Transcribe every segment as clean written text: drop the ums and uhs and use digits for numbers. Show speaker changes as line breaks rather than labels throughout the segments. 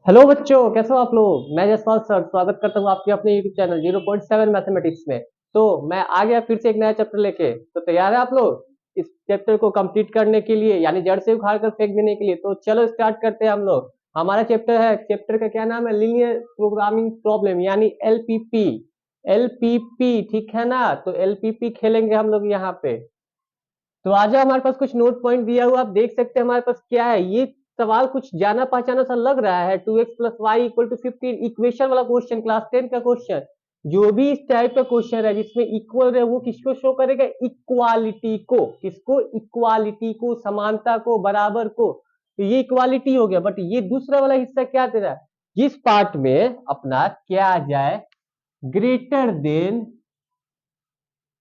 Hello बच्चों, कैसे हो आप लोग। मैं जसपाल सर स्वागत करता हूँ आपके अपने यूट्यूब चैनल 0.7 मैथमेटिक्स में। तो मैं आ गया फिर से एक नया चैप्टर लेके। तो तैयार है आप लोग इस चैप्टर को कंप्लीट करने के लिए, यानी जड़ से उखाड़ कर फेंक देने के लिए। तो चलो स्टार्ट करते हैं हम लोग। हमारा चैप्टर है, चैप्टर का क्या नाम है, लीनियर प्रोग्रामिंग प्रॉब्लम यानी एलपीपी। एलपीपी ठीक है ना। तो एलपीपी खेलेंगे हम लोग यहाँ पे। तो आज हमारे पास कुछ नोट पॉइंट दिया हुआ, आप देख सकते हैं हमारे पास क्या है। ये सवाल कुछ जाना पहचाना सा लग रहा है। 2x+y=15 इक्वेशन वाला क्वेश्चन, क्लास 10 का क्वेश्चन। जो भी इस टाइप का क्वेश्चन है जिसमें इक्वल है, वो किसको शो करेगा, इक्वालिटी को। किसको, इक्वालिटी को, समानता को, बराबर को। तो ये इक्वालिटी हो गया। बट ये दूसरा वाला हिस्सा क्या दे रहा है, जिस पार्ट में अपना क्या आ जाए, ग्रेटर देन,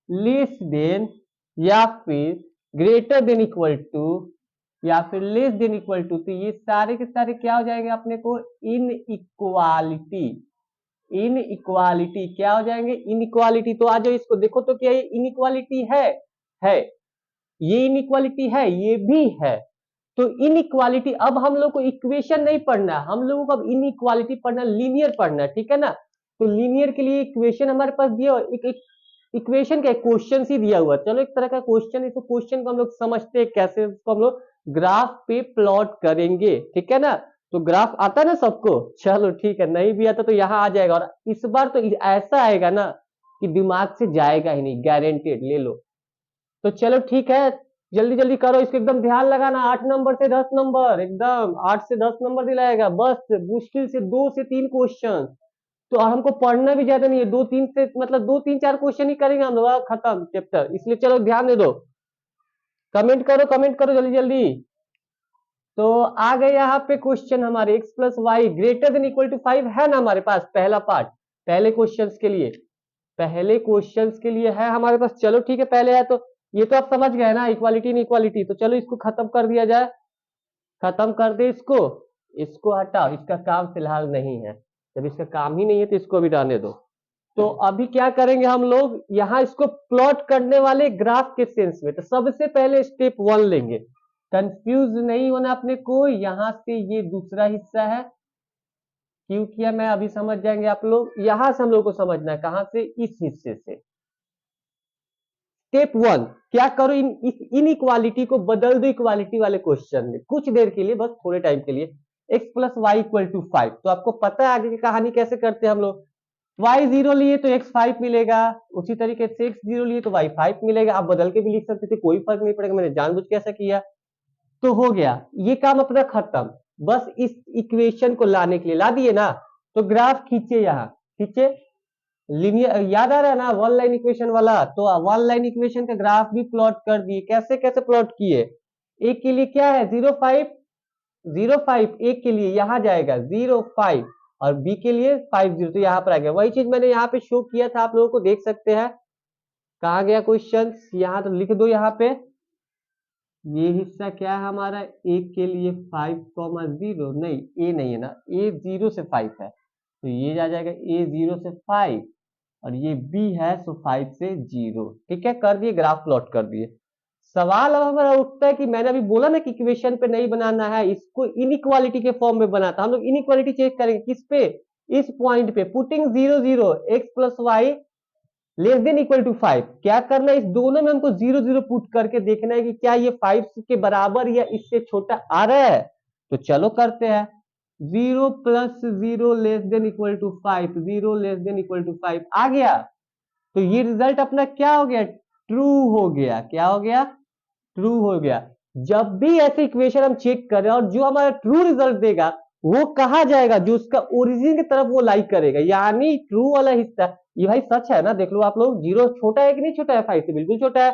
लेस देन, या फिर ग्रेटर देन इक्वल टू, या फिर लेस देन इक्वल टू। तो ये सारे के सारे क्या हो जाएंगे अपने को, इन इक्वालिटी। इन इक्वालिटी क्या हो जाएंगे, इन इक्वालिटी। तो आ जाओ इसको देखो तो क्या ये इन इक्वालिटी है। ये इन इक्वालिटी है, ये भी है। तो इन इक्वालिटी, अब हम लोग को इक्वेशन नहीं पढ़ना है, हम लोगों को अब इन इक्वालिटी पढ़ना, लीनियर पढ़ना है, ठीक है ना। तो लीनियर के लिए इक्वेशन हमारे पास दिया, एक इक्वेशन का क्वेश्चन ही दिया हुआ। चलो एक तरह का क्वेश्चन, इस क्वेश्चन को हम लोग समझते हैं कैसे इसको हम लोग ग्राफ पे प्लॉट करेंगे, ठीक है ना। तो ग्राफ आता है ना सबको, चलो ठीक है, नहीं भी आता तो यहाँ आ जाएगा। और इस बार तो ऐसा आएगा ना कि दिमाग से जाएगा ही नहीं, गारंटेड, ले लो। तो चलो ठीक है, जल्दी जल्दी करो इसको, एकदम ध्यान लगाना। 8 नंबर से 10 नंबर, एकदम 8 से 10 नंबर दिलाएगा, बस मुश्किल से 2 से 3 क्वेश्चन। तो हमको पढ़ना भी ज्यादा नहीं है, 2-3 से मतलब 2-3-4 क्वेश्चन ही करेंगे हम लोग, खत्म चैप्टर। इसलिए चलो ध्यान दे दो, कमेंट करो, कमेंट करो जल्दी जल्दी। तो आ गए यहाँ पे क्वेश्चन हमारे, x+y greater than equal to 5 है ना हमारे पास, पहला पार्ट। पहले क्वेश्चंस के लिए, पहले क्वेश्चंस के लिए है हमारे पास। चलो ठीक है, पहले है तो ये तो आप समझ गए ना, इक्वालिटी इन इक्वालिटी। तो चलो इसको खत्म कर दिया जाए, खत्म कर दे इसको। इसको हटाओ, इसका काम फिलहाल नहीं है। जब इसका काम ही नहीं है तो इसको भी रहने दो। तो अभी क्या करेंगे हम लोग, यहाँ इसको प्लॉट करने वाले ग्राफ के सेंस में। तो सबसे पहले स्टेप 1 लेंगे, कंफ्यूज नहीं होना अपने को। यहाँ से ये दूसरा हिस्सा है, क्यों किया मैं अभी समझ जाएंगे आप लोग। यहां से हम लोग को समझना है, कहां से, इस हिस्से से। स्टेप 1 क्या करो, इन इक्वालिटी को बदल दो इक्वालिटी वाले क्वेश्चन में, कुछ देर के लिए, बस थोड़े टाइम के लिए। x+y=5। तो आपको पता है आगे की कहानी कैसे करते हैं हम लोग। y 0 लिए तो x5 मिलेगा, उसी तरीके से x 0 लिए तो y5 मिलेगा। आप बदल के भी लिख सकते थे, कोई फर्क नहीं पड़ेगा, मैंने जानबूझ के ऐसा किया। तो हो गया ये काम अपना खत्म। बस इस इक्वेशन को लाने के लिए ला दिए ना। तो ग्राफ खींचे, यहाँ खींचे, लीनियर याद आ रहा है ना, वन लाइन इक्वेशन वाला। तो वन लाइन इक्वेशन का ग्राफ भी प्लॉट कर दिए। कैसे कैसे प्लॉट किए, एक के लिए क्या है 0 5, एक के लिए यहाँ जाएगा 0 5, और बी के लिए 5 0, तो यहाँ पर आ गया। वही चीज मैंने यहाँ पे शो किया था, आप लोगों को देख सकते हैं। कहा गया क्वेश्चन, यहाँ तो लिख दो यहाँ पे। ये हिस्सा क्या है हमारा, एक के लिए 5,0, नहीं ए नहीं है ना, ए 0 से 5 है, तो ये आ जाएगा ए 0 से 5। और ये बी है, सो 5 से 0, ठीक है, कर दिए, ग्राफ प्लॉट कर दिए। सवाल अब हमारा उठता है कि मैंने अभी बोला ना कि इक्वेशन पे नहीं बनाना है, इसको इनइक्वालिटी के फॉर्म में बनाता। हम लोग इनइक्वालिटी चेक करेंगे किस पे, इस पॉइंट पे, putting 0 0 x+y less than equal to 5। क्या करना है, इस दोनों में हमको 0 0 पुट करके देखना है कि क्या ये 5 के बराबर या इससे छोटा आ रहा है। तो चलो करते हैं, 0+0 less than equal to 5, 0 less than equal to 5 आ गया। तो ये रिजल्ट अपना क्या हो गया, ट्रू हो गया। क्या हो गया, ट्रू हो गया। जब भी ऐसे इक्वेशन हम चेक करें और जो हमारा ट्रू रिजल्ट देगा, वो कहा जाएगा, जो उसका ओरिजिन की तरफ वो लाइक करेगा, यानी ट्रू वाला हिस्सा। ये भाई सच है ना, देख लो आप लोग, 0 छोटा है कि नहीं छोटा है, 5 से बिल्कुल छोटा है।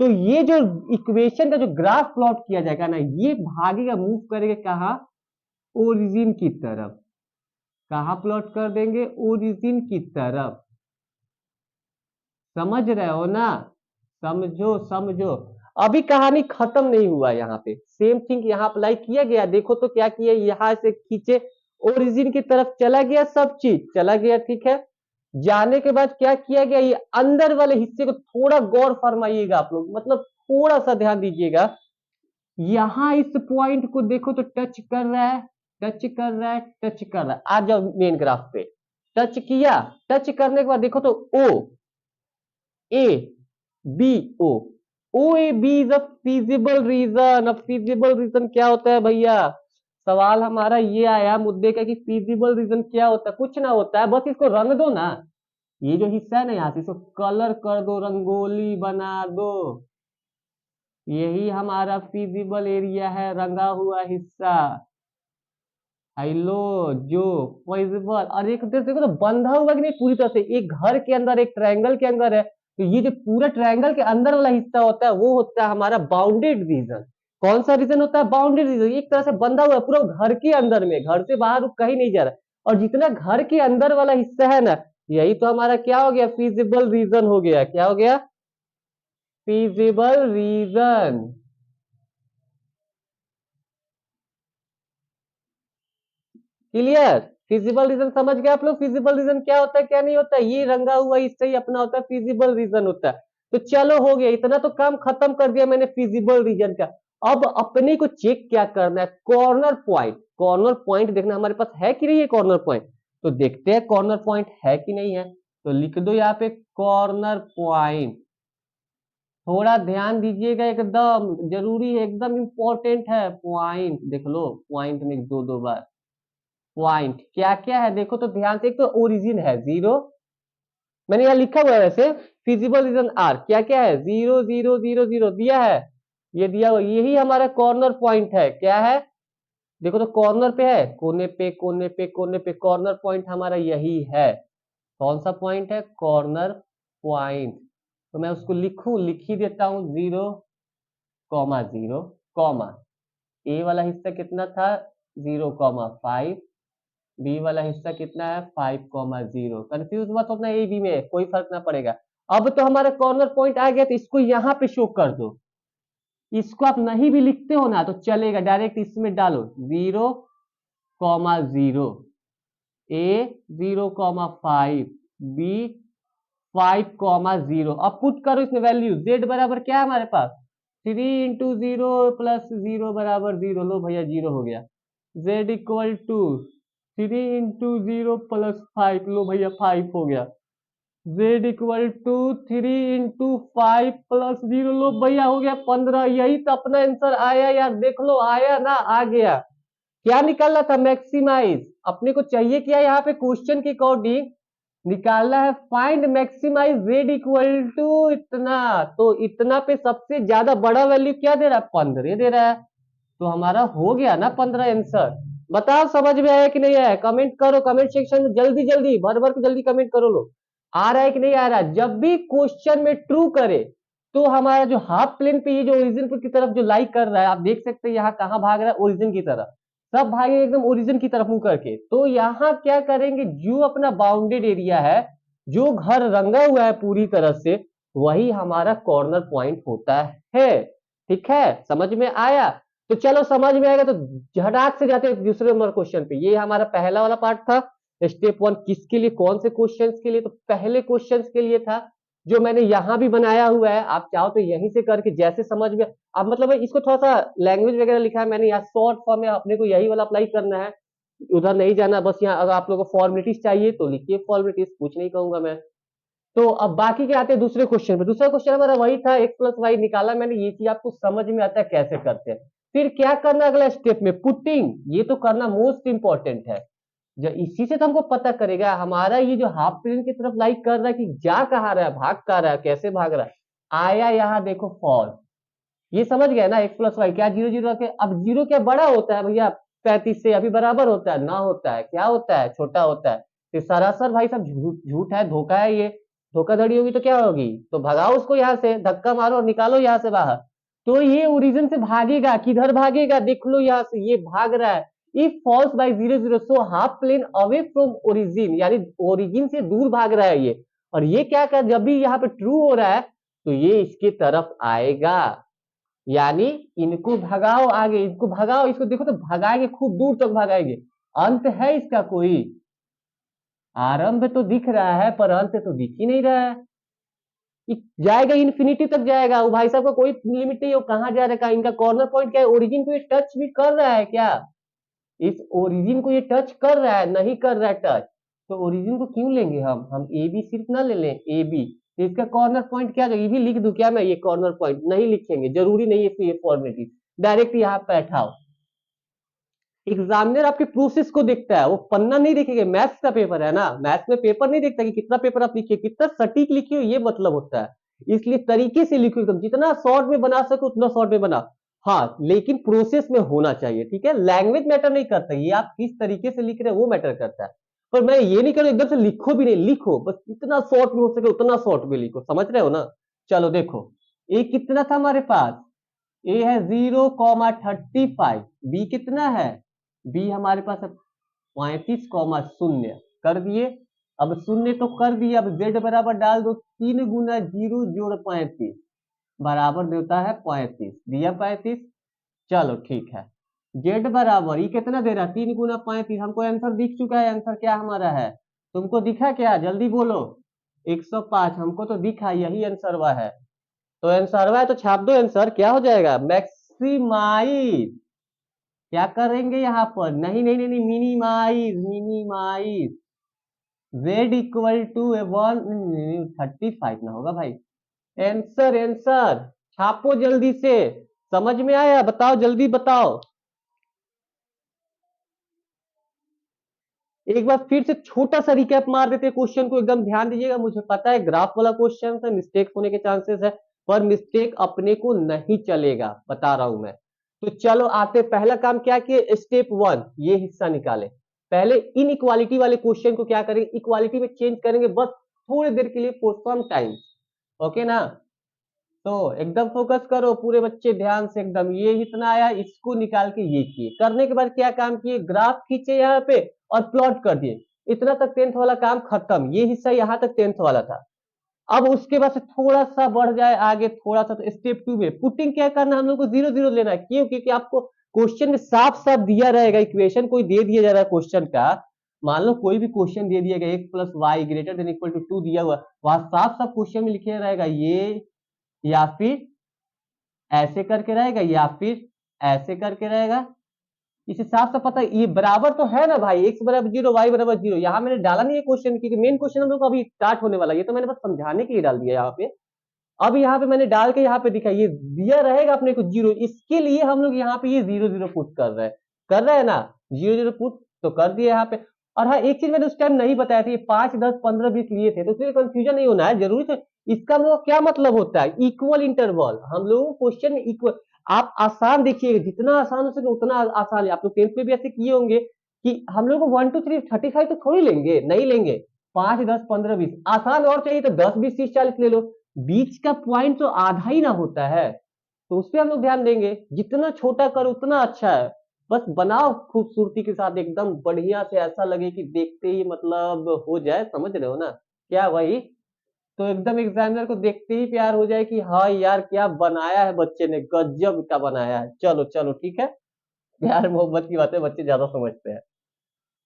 तो ये जो इक्वेशन का जो ग्राफ प्लॉट किया जाएगा ना, ये भागेगा, मूव करेगा कहाँ, ओरिजिन की तरफ। कहाँ प्लॉट कर देंगे, ओरिजिन की तरफ। समझ रहे हो ना, समझो समझो। अभी कहानी खत्म नहीं हुआ, यहाँ पे सेम थिंग यहाँ अप्लाई किया गया। देखो तो क्या किया, यहाँ से खींचे, ओरिजिन की तरफ चला गया, सब चीज चला गया, ठीक है। जाने के बाद क्या किया गया, ये अंदर वाले हिस्से को थोड़ा गौर फरमाइएगा आप लोग, मतलब थोड़ा सा ध्यान दीजिएगा। यहाँ इस पॉइंट को देखो तो टच कर रहा है, टच कर रहा है, टच कर रहा है। आ जाओ मेन ग्राफ पे, टच किया, टच करने के बाद देखो तो O A B O, O A B is a feasible region. अब फीजिबल रीजन क्या होता है भैया? सवाल हमारा ये आया मुद्दे का कि फीजिबल रीजन क्या होता है? कुछ ना होता है, बस इसको रंग दो ना, ये जो हिस्सा है ना यहाँ से इसको कलर कर दो, रंगोली बना दो, यही हमारा फीजिबल एरिया है, रंगा हुआ हिस्सा। हेलो जो फीजिबल, और एक तरह से देखो तो बंधा हुआ कि नहीं पूरी तरह से, एक घर के अंदर, एक ट्रायंगल के अंदर है, तो ये जो पूरा ट्रायंगल के अंदर वाला हिस्सा होता है वो होता है हमारा बाउंडेड रीजन। कौन सा रीजन होता है? Bounded reason. एक तरह से बंधा हुआ है पूरा घर के अंदर में, घर से बाहर वो कहीं नहीं जा रहा, और जितना घर के अंदर वाला हिस्सा है ना, यही तो हमारा क्या हो गया? फीजिबल रीजन हो गया। क्या हो गया? Feasible reason. Clear? Feasible region समझ गए आप लोग? फिजिबल रीजन क्या होता है क्या नहीं होता है? ये रंगा हुआ हिस्सा ही अपना होता है फिजिबल रीजन होता है। तो चलो हो गया, इतना तो काम खत्म कर दिया मैंने फिजिबल रीजन का। अब अपने को चेक क्या करना है? Corner point. कॉर्नर पॉइंट देखना हमारे पास है कि नहीं है कॉर्नर पॉइंट, तो देखते हैं कॉर्नर पॉइंट है कि नहीं है। तो लिख दो यहाँ पे कॉर्नर पॉइंट। थोड़ा ध्यान दीजिएगा, एकदम जरूरी है, एकदम इंपॉर्टेंट है। पॉइंट देख लो, पॉइंट में दो दो बार पॉइंट क्या क्या है देखो तो ध्यान से। एक तो ओरिजिन है जीरो, मैंने यहाँ लिखा हुआ है वैसे, फिजिबल रीजन आर क्या क्या है? जीरो जीरो जीरो जीरो दिया है, ये दिया हुआ, यही हमारा कॉर्नर पॉइंट है। क्या है? देखो तो कॉर्नर पे है, कोने पे कोने पे कोने पे, कॉर्नर पॉइंट हमारा यही है। कौन सा पॉइंट है? Corner point. तो मैं उसको लिखूं, लिख ही देता हूं, जीरो कॉमा जीरो कॉमा, ए वाला हिस्सा कितना था? 0,5। बी वाला हिस्सा कितना है? 5,0। कंफ्यूज मत होना, ए बी में कोई फर्क ना पड़ेगा। अब तो हमारा कॉर्नर पॉइंट आ गया, तो इसको यहाँ पे शो कर दो। इसको आप नहीं भी लिखते हो ना तो चलेगा, डायरेक्ट इसमें डालो, 0,0, ए 0,5, बी 5,0। अब पुट करो इसमें वैल्यू, जेड बराबर क्या है हमारे पास? 3 × 0 + 0 = 0। लो भैया जीरो हो गया। जेड इक्वल टू 3 × 0 + 5, लो भैया 5 हो गया। जेड इक्वल टू 3 × 5 + 0, लो भैया हो गया 15। यही तो अपना आंसर आया यार, देख लो आया ना, आ गया। क्या निकालना था? मैक्सिमाइज। अपने को चाहिए क्या यहाँ पे? क्वेश्चन के अकॉर्डिंग निकालना है, find maximize z equal to इतना। तो इतना पे सबसे ज्यादा बड़ा वैल्यू क्या दे रहा है? 15 दे रहा है। तो हमारा हो गया ना 15 आंसर। बताओ समझ में आया कि नहीं आया? कमेंट करो कमेंट सेक्शन में, जल्दी जल्दी भर भर के जल्दी कमेंट करो लो। आ रहा है कि नहीं आ रहा? जब भी क्वेश्चन में ट्रू करे तो हमारा जो हाफ प्लेन पे ये जो ओरिजिन की तरफ जो लाइक कर रहा है, आप देख सकते हैं यहाँ कहाँ भाग रहा है? ओरिजिन की तरफ। सब भागे एकदम ओरिजिन की तरफ मुंह करके। तो यहाँ क्या करेंगे? जो अपना बाउंडेड एरिया है, जो घर रंगा हुआ है पूरी तरह से, वही हमारा कॉर्नर पॉइंट होता है। ठीक है, समझ में आया? तो चलो समझ में आएगा तो झटाक से जाते हैं दूसरे नंबर क्वेश्चन पे। ये हमारा पहला वाला पार्ट था। स्टेप 1 किसके लिए, कौन से क्वेश्चंस के लिए? तो पहले क्वेश्चंस के लिए था, जो मैंने यहाँ भी बनाया हुआ है। आप चाहो तो यहीं से करके जैसे समझ में, आप मतलब इसको थोड़ा सा लैंग्वेज वगैरह लिखा है मैंने यहाँ शॉर्ट फॉर्म में, अपने को यही वाला अप्लाई करना है, उधर नहीं जाना। बस यहाँ अगर आप लोगों को फॉर्मेलिटीज चाहिए तो लिखिए फॉर्मेलिटीज, कुछ नहीं कहूंगा मैं। तो अब बाकी के आते हैं दूसरे क्वेश्चन पे। दूसरा क्वेश्चन हमारा वही था, x + y निकाला मैंने। ये चीज आपको समझ में आता है कैसे करते हैं। फिर क्या करना अगला स्टेप में? पुटिंग। ये तो करना मोस्ट इंपॉर्टेंट है, जो इसी से तो हमको पता करेगा हमारा ये जो हाफ प्लेन की तरफ लाइक कर रहा है कि जा कहाँ रहा है, भाग कहाँ रहा है, कैसे भाग रहा है। आया यहाँ देखो फॉल। ये समझ गया ना? x + y क्या 0 0 रखे। अब जीरो क्या बड़ा होता है भैया? 35 से अभी बराबर होता है ना? होता है क्या होता है? छोटा होता है। तो सरासर भाई साहब झूठ है, धोखा है ये। धोखाधड़ी होगी तो क्या होगी? तो भगाओ उसको यहाँ से, धक्का मारो और निकालो यहाँ से बाहर। तो ये ओरिजिन से भागेगा, किधर भागेगा? देख लो यहाँ से, ये भाग रहा है। If false by 0 0, so half plane away from origin, यानी ओरिजिन से दूर भाग रहा है ये। और ये क्या कर, जब भी यहाँ पे ट्रू हो रहा है तो ये इसके तरफ आएगा, यानी इनको भगाओ आगे, इनको भगाओ, इसको देखो तो भगाएंगे, खूब दूर तक भगाएंगे। अंत है इसका कोई? आरंभ तो दिख रहा है पर अंत तो दिख ही नहीं रहा है। जाएगा इन्फिनिटी तक जाएगा, वो भाई साहब का कोई लिमिट नहीं है, वो कहाँ जा रहा है? इनका कॉर्नर पॉइंट क्या है? ओरिजिन को ये टच भी कर रहा है क्या? इस ओरिजिन को ये टच कर रहा है, नहीं कर रहा है टच, तो ओरिजिन को क्यों लेंगे हम ए बी सिर्फ ना ले लें, ए बी, तो इसका कॉर्नर पॉइंट क्या जाएगा, ये भी लिख दूं क्या मैं, ये कॉर्नर पॉइंट नहीं लिखेंगे, जरूरी नहीं है ये फॉर्मेटिव, डायरेक्ट यहाँ पे बैठाओ। एग्जामिनर आपके प्रोसेस को देखता है, वो पन्ना नहीं देखेगा, मैथ्स का पेपर है ना, मैथ्स में पेपर नहीं देखता कि कितना पेपर आप लिखिए, कितना सटीक लिखिए, ये मतलब होता है। इसलिए तरीके से लिखो एकदम, जितना शॉर्ट में बना सको उतना शॉर्ट में बना, हाँ लेकिन प्रोसेस में होना चाहिए, ठीक है। लैंग्वेज मैटर नहीं करता, ये आप किस तरीके से लिख रहे हैं वो मैटर करता है। पर मैं ये नहीं करूँ एकदम से लिखो भी नहीं, लिखो बस जितना शॉर्ट में हो सके उतना शॉर्ट में लिखो, समझ रहे हो ना। चलो देखो, ए कितना था हमारे पास, ए है 0,35, बी कितना है, बी हमारे पास है 35,0 कर दिए। अब शून्य तो कर दिए, अब जेड बराबर डाल दो, 3 गुना 0 जोड़ 35 बराबर देता है 35, दिया 35। चलो ठीक है, जेड बराबर ये कितना दे रहा है, 3 गुना 35, हमको आंसर दिख चुका है, आंसर क्या हमारा है, तुमको दिखा क्या, जल्दी बोलो। 105 हमको तो दिखा, यही आंसर हुआ है, तो आंसर हुआ है तो छाप दो, आंसर क्या हो जाएगा, मैक्सिमाइज। क्या करेंगे यहाँ पर, नहीं नहीं नहीं, नहीं minimize, minimize z equal to 135 ना होगा भाई, आंसर आंसर छापो जल्दी से, समझ में आया, बताओ जल्दी बताओ। एक बार फिर से छोटा सा रिकैप मार देते हैं क्वेश्चन को, एकदम ध्यान दीजिएगा, मुझे पता है ग्राफ वाला क्वेश्चन है, मिस्टेक होने के चांसेस है, पर मिस्टेक अपने को नहीं चलेगा, बता रहा हूं मैं। तो चलो आते, पहला काम क्या किए, स्टेप 1 ये हिस्सा निकाले, पहले इन इक्वालिटी वाले क्वेश्चन को क्या करेंगे, इक्वालिटी में चेंज करेंगे बस थोड़ी देर के लिए फॉर सम टाइम, ओके ना। तो एकदम फोकस करो पूरे बच्चे ध्यान से एकदम, ये इतना आया, इसको निकाल के ये किए, करने के बाद क्या काम किए, ग्राफ खींचे यहाँ पे और प्लॉट कर दिए, इतना तक 10th वाला काम खत्म, ये हिस्सा यहाँ तक 10th वाला था। अब उसके बाद से थोड़ा सा बढ़ जाए आगे, थोड़ा सा, तो स्टेप 2 में पुटिंग क्या करना, हम लोग को 0 0 लेना है, क्यों, क्योंकि आपको क्वेश्चन में साफ साफ दिया रहेगा, इक्वेशन कोई दे दिया जा रहा है क्वेश्चन का, मान लो कोई भी क्वेश्चन दे दिया गया, x plus y greater than equal to 2 दिया हुआ, वहां साफ साफ क्वेश्चन में लिखे रहेगा ये, या फिर ऐसे करके रहेगा, या फिर ऐसे करके रहेगा, इस हिसाब से पता है, ये बराबर तो है ना भाई, x बराबर 0 y बराबर 0, यहाँ मैंने डाला नहीं है क्वेश्चन, क्योंकि मेन क्वेश्चन हम लोग अभी स्टार्ट होने वाला है, ये तो मैंने बस समझाने के लिए डाल दिया यहाँ पे। अब यहाँ पे मैंने डाल के यहाँ पे दिखा, ये दिया रहेगा अपने को 0, इसके लिए हम लोग यहाँ पे ये 0 0 पुट कर रहे हैं ना, 0 0 पुट तो कर दिया यहाँ पे। और हाँ एक चीज मैंने उस टाइम नहीं बताया था, ये 5 10 15 20 लिए थे, तो इसलिए कंफ्यूजन नहीं होना है जरूरी से। इसका हम लोग क्या मतलब होता है, इक्वल इंटरवल, हम लोग क्वेश्चन में इक्वल, आप आसान देखिए, जितना आसान हो सके उतना आसान है, आप लोग 10th में भी ऐसे किए होंगे कि हम लोग 1 2 3 35 तो थोड़ी लेंगे, नहीं लेंगे, 5 10 15 20, आसान और चाहिए तो 10 20 30 40 ले लो, बीच का पॉइंट तो आधा ही ना होता है, तो उस पर हम लोग ध्यान देंगे, जितना छोटा करो उतना अच्छा है, बस बनाओ खूबसूरती के साथ एकदम बढ़िया से, ऐसा लगे कि देखते ही मतलब हो जाए, समझ रहे हो ना क्या भाई, तो एकदम एग्जामिनर को देखते ही प्यार हो जाए कि हाँ यार क्या बनाया है बच्चे ने, गजब का बनाया है। चलो चलो ठीक है, प्यार मोहब्बत की बातें बच्चे ज्यादा समझते हैं।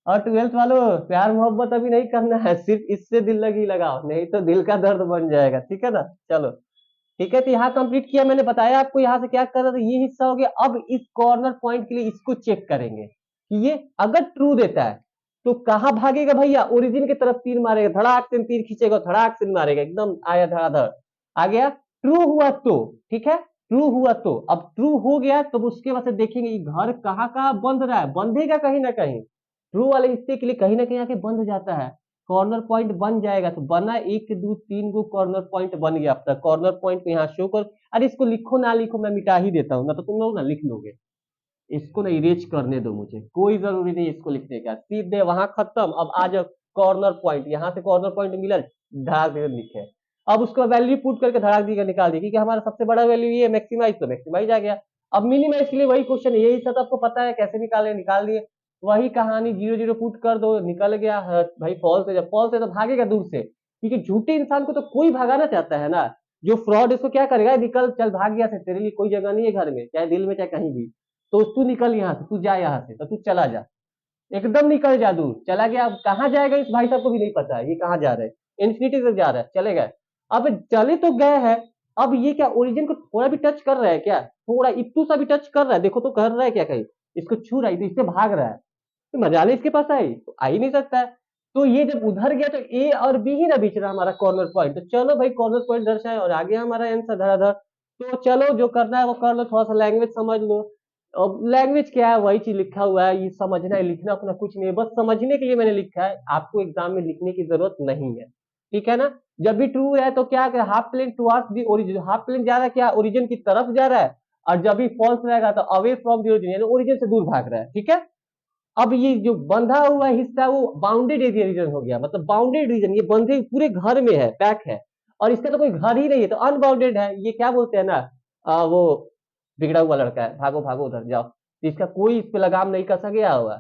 और 12th वालों, प्यार मोहब्बत अभी नहीं करना है, सिर्फ इससे दिल लगी लगाओ, नहीं तो दिल का दर्द बन जाएगा, ठीक है ना। चलो ठीक है, तो यहाँ कंप्लीट किया, मैंने बताया आपको यहाँ से क्या कर रहा था, ये हिस्सा हो गया। अब इस कॉर्नर पॉइंट के लिए इसको चेक करेंगे कि ये अगर ट्रू देता है तो कहाँ भागेगा भैया, ओरिजिन की तरफ तीर मारेगा, धड़ाक से तीर खींचेगा, धड़ाक से मारेगा, एकदम आया धड़ाधड़ आ गया। ट्रू हुआ तो ठीक है, ट्रू हुआ तो, अब ट्रू हो गया तो उसके बाद से देखेंगे ये घर कहाँ कहाँ बंध रहा है, बंधेगा कहीं ना कहीं, ट्रू वाले हिस्से के लिए कहीं ना कहीं आके बंध जाता है, कॉर्नर पॉइंट बन जाएगा, तो बना 1 2 3 गो कॉर्नर पॉइंट बन गया अपना, कॉर्नर पॉइंट को यहाँ शो कर, अरे इसको लिखो ना लिखो, मैं मिटा ही देता हूँ ना, तो तुम लोग ना लिख लोगे, इसको ना इरेज करने दो, मुझे कोई जरूरी नहीं इसको लिखने का, सीधे वहां खत्म। अब आ जाओ कॉर्नर पॉइंट, यहाँ से कॉर्नर पॉइंट मिला, धड़ाक देकर लिखे, अब उसको वैल्यू पुट करके धड़ाक देकर निकाल दी, क्योंकि हमारा सबसे बड़ा वैल्यू ये मैक्सिमाइज, तो मैक्सिमाइज आ गया। अब मिनिमाइज के लिए वही क्वेश्चन, यही सब आपको पता है कैसे निकाले, निकाल दिए, वही कहानी, 0 0 पुट कर दो, निकल गया भाई फॉल्स है, जब फॉल्स है तो भागेगा दूर से, क्योंकि झूठे इंसान को तो कोई भगाना चाहता है ना, जो फ्रॉड इसको क्या करेगा, निकल चल भाग गया से, तेरे लिए कोई जगह नहीं है घर में, चाहे दिल में चाहे कहीं भी, तो तू निकल यहाँ से, तू जा यहाँ से, तो तू चला जा, एकदम निकल जा दूर, चला गया। अब कहाँ जाएगा इस भाई साहब को भी नहीं पता है ये कहाँ जा रहा है, इन्फिनिटी तक जा रहा है, चले गए। अब चले तो गए हैं, अब ये क्या ओरिजिन को थोड़ा भी टच कर रहा है क्या, थोड़ा इतू सा भी टच कर रहा है, देखो तो कर रहा है क्या, कहीं इसको छू रहा है तो इससे भाग रहा है, तो मजाल इसके पास आई तो आ ही नहीं सकता है। तो ये जब उधर गया तो ए और बी ही ना बीच रहा हमारा कॉर्नर पॉइंट, तो चलो भाई कॉर्नर पॉइंट दर्शाए और आ गया हमारा आंसर धड़ाधड़। तो चलो जो करना है वो कर लो, थोड़ा सा लैंग्वेज समझ लो। अब लैंग्वेज क्या है, वही चीज लिखा हुआ है, ये समझना है, लिखना अपना कुछ नहीं है, बस समझने के लिए मैंने लिखा है, आपको एग्जाम में लिखने की जरूरत नहीं है। ठीक है ना। जब भी ट्रू है तो क्या half plane towards the origin, half plane जा रहा है क्या ओरिजिन की तरफ जा रहा है, और जब भी फॉल्स रहेगा तो अवे फ्रॉम दी ओरिजिन यानी ओरिजिन से दूर भाग रहा है। ठीक है। अब ये जो बंधा हुआ हिस्सा है वो बाउंडेड एरिया रीजन हो गया, मतलब बाउंडेड रीजन, ये बंधे पूरे घर में है, पैक है, और इसका तो कोई घर ही नहीं है, तो अनबाउंडेड है, ये क्या बोलते हैं ना, वो बिगड़ा हुआ लड़का है, भागो भागो उधर जाओ, इसका कोई इस पे लगाम नहीं कसा गया हुआ।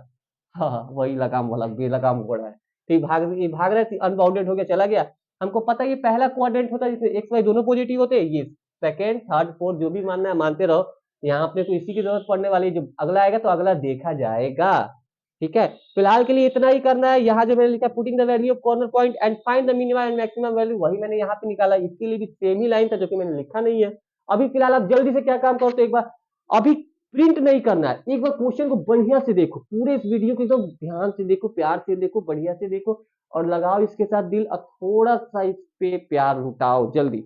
हाँ हाँ, वही लगाम वाला बेलगाम घोड़ा है। तो ये भाग रहा है, अनबाउंडेड हो गया, चला गया। हमको पता है ये पहला क्वाड्रेंट होता है जिसमें एक्स वाई दोनों पॉजिटिव होते हैं, ये सेकंड थर्ड फोर्थ जो भी मानना है मानते रहो। यहाँ अपने को इसी की जरूरत पड़ने वाली है, जो अगला आएगा तो अगला देखा जाएगा। ठीक है। फिलहाल के लिए इतना ही करना है। यहाँ जो मैंने लिखा putting the value of corner point and find the minimum and maximum value, वही मैंने यहाँ पे निकाला, इसके लिए भी सेम ही लाइन था जो कि मैंने लिखा नहीं है। अभी फिलहाल आप जल्दी से क्या काम करो तो एक बार, अभी प्रिंट नहीं करना है, एक बार क्वेश्चन को बढ़िया से देखो, पूरे इस वीडियो को एकदम ध्यान से देखो, प्यार से देखो, बढ़िया से देखो, और लगाओ इसके साथ दिल, और थोड़ा सा इस पे प्यार लुटाओ जल्दी।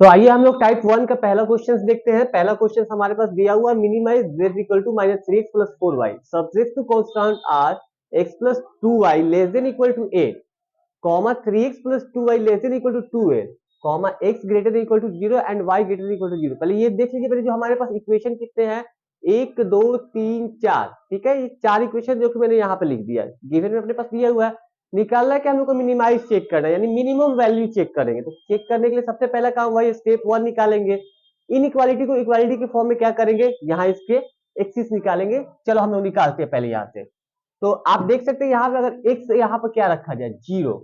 तो आइए हम लोग टाइप 1 का पहला क्वेश्चन देखते हैं। पहला क्वेश्चन हमारे पास दिया हुआ minimize z equal to minus 3x plus 4y subject to constant r x plus 2y less than equal to 8 comma 3x plus 2y less than equal to 2a comma x greater than equal to 0 and y greater than equal to 0। पहले ये देख लीजिए, पहले जो हमारे पास equation कितने हैं, 1 2 3 4। ठीक है, ये चार इक्वेशन जो कि मैंने यहाँ पे लिख दिया है, गिवन में अपने पास दिया हुआ है। निकालना है कि हम लोग को मिनिमाइज चेक करना है, यानी मिनिमम वैल्यू चेक करेंगे। तो चेक करने के लिए सबसे पहला काम वही स्टेप 1 निकालेंगे। इन इक्वालिटी को इक्वालिटी के फॉर्म में क्या करेंगे, यहाँ इसके एक्सिस निकालेंगे। चलो हम लोग निकालते हैं पहले यहाँ से। तो आप देख सकते हैं यहाँ पे अगर x यहाँ पर क्या रखा जाए, 0,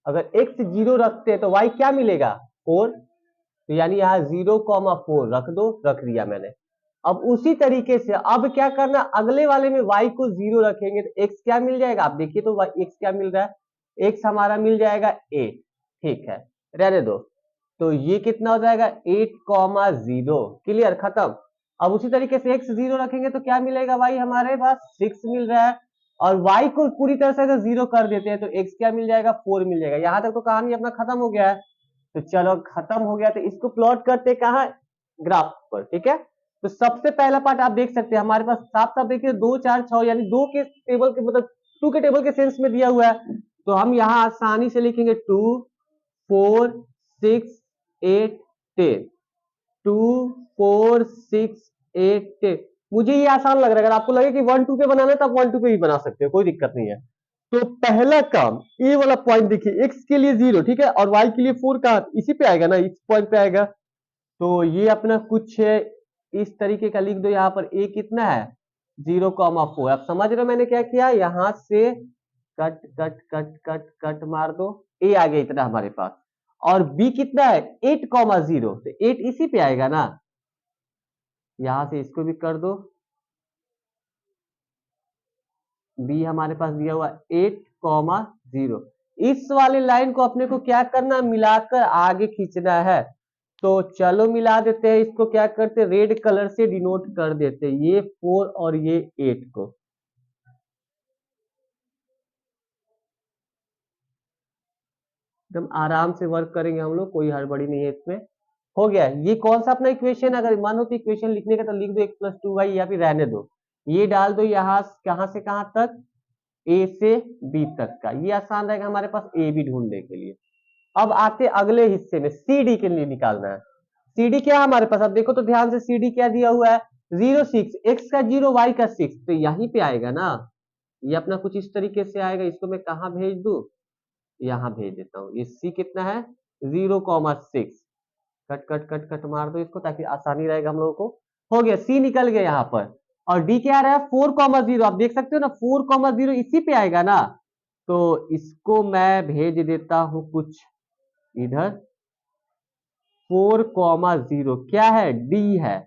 अगर x 0 रखते हैं तो y क्या मिलेगा, 4। तो यानी यहाँ 0,4 रख दो, रख दिया मैंने। अब उसी तरीके से अब क्या करना, अगले वाले में y को 0 रखेंगे तो x क्या मिल जाएगा, आप देखिए तो x क्या मिल रहा है, x हमारा मिल जाएगा 8। ठीक है, रहने दो। तो ये कितना हो जाएगा 8,0, क्लियर, खत्म। अब उसी तरीके से x 0 रखेंगे तो क्या मिलेगा, y हमारे पास 6 मिल रहा है, और y को पूरी तरह से अगर 0 कर देते हैं तो x क्या मिल जाएगा, 4 मिल जाएगा। यहां तक तो कहानी अपना खत्म हो गया है। तो चलो खत्म हो गया, तो इसको प्लॉट करते कहा, ग्राफ पर। ठीक है। तो सबसे पहला पार्ट आप देख सकते हैं हमारे पास साफ साफ देखिए 2 4 6, यानी दो के टेबल के मतलब 2 के टेबल के सेंस में दिया हुआ है। तो हम यहाँ आसानी से लिखेंगे 2 4 6 8 10, 2 4 6 8 10। मुझे ये आसान लग रहा है, अगर आपको लगे कि 1 2 पे बनाना है तो आप 1 2 पे भी बना सकते हो, कोई दिक्कत नहीं है। तो पहला काम ए वाला पॉइंट देखिए, x के लिए 0, ठीक है, और y के लिए 4 का इसी पे आएगा ना, इस पॉइंट पे आएगा। तो ये अपना कुछ इस तरीके का लिख दो, यहाँ पर a कितना है 0,4। आप समझ रहे हो मैंने क्या किया, यहां से cut cut cut cut cut मार दो, a आ गया इतना हमारे पास, और b कितना है 8,0, तो 8 इसी पे आएगा ना, यहां से इसको भी कर दो। b हमारे पास दिया हुआ 8,0। इस वाले लाइन को अपने को क्या करना, मिलाकर आगे खींचना है। तो चलो मिला देते हैं इसको, क्या करते रेड कलर से डिनोट कर देते हैं, ये 4 और ये 8 को। एकदम आराम से वर्क करेंगे हम लोग, कोई हड़बड़ी नहीं है इसमें। हो गया, ये कौन सा अपना इक्वेशन, अगर मानो तो इक्वेशन लिखने का तो लिख दो x प्लस 2y, या फिर रहने दो, ये डाल दो यहाँ कहां से कहां तक, a से b तक का। ये आसान रहेगा हमारे पास a b ढूंढने के लिए। अब आते अगले हिस्से में, सी डी के लिए निकालना है। सी डी क्या है हमारे पास, अब देखो तो ध्यान से, सी डी क्या दिया हुआ है 0 6, x का 0 y का 6, तो यहीं पे आएगा ना। ये अपना कुछ इस तरीके से आएगा, इसको मैं कहाँ भेज दू, यहाँ भेज देता हूँ। ये सी कितना है 0,6, कट कट कट कट मार दो इसको ताकि आसानी रहेगा हम लोगों को। हो गया, सी निकल गया यहाँ पर। और डी क्या आ रहा है 4,0, आप देख सकते हो ना 4,0 इसी पे आएगा ना। तो इसको मैं भेज देता हूं कुछ इधर, 4,0 क्या है, डी है।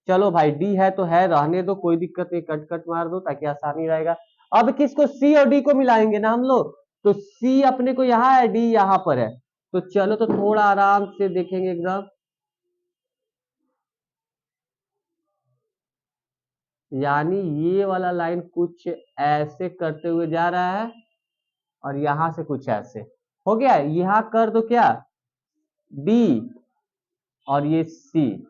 चलो भाई डी है तो है, रहने दो, कोई दिक्कत नहीं, कट कट मार दो ताकि आसानी रहेगा। अब किसको, सी और डी को मिलाएंगे ना हम लोग। तो सी अपने को यहाँ है, डी यहाँ पर है। तो चलो तो थोड़ा आराम से देखेंगे एकदम। यानी ये वाला लाइन कुछ ऐसे करते हुए जा रहा है और यहां से कुछ ऐसे हो गया। यहां कर दो क्या, बी और ये सी।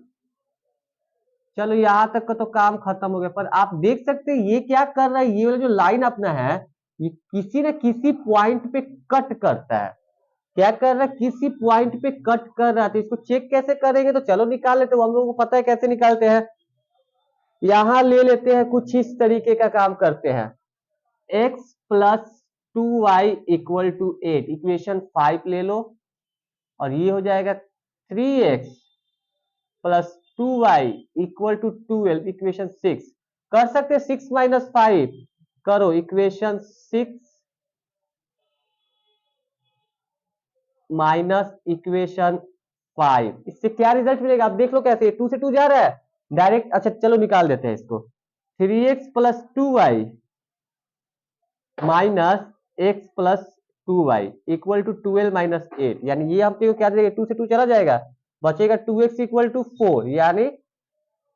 चलो यहाँ तक का तो काम खत्म हो गया, पर आप देख सकते हैं ये क्या कर रहा है, ये वाला जो लाइन अपना है ये किसी न किसी पॉइंट पे कट करता है। क्या कर रहा है, किसी पॉइंट पे कट कर रहा है। तो इसको चेक कैसे करेंगे, तो चलो निकाल लेते हैं, हम लोगों को पता है कैसे निकालते हैं। यहां ले लेते हैं, कुछ इस तरीके का काम करते हैं। x plus 2y equal to 8, equation 5 ले लो और ये हो जाएगा 3x plus 2y equal to 12, equation 6। कर सकते हैं 6 माइनस 5, करो इक्वेशन 6 माइनस इक्वेशन 5, इससे क्या रिजल्ट मिलेगा आप देख लो कैसे, 2 से 2 जा रहा है डायरेक्ट। अच्छा चलो निकाल देते हैं इसको, 3x plus 2y minus x plus 2y equal to 12 minus 8, यानी ये आपको क्या देगा, 2 से 2 चला जाएगा, बचेगा 2x इक्वल टू 4। यानी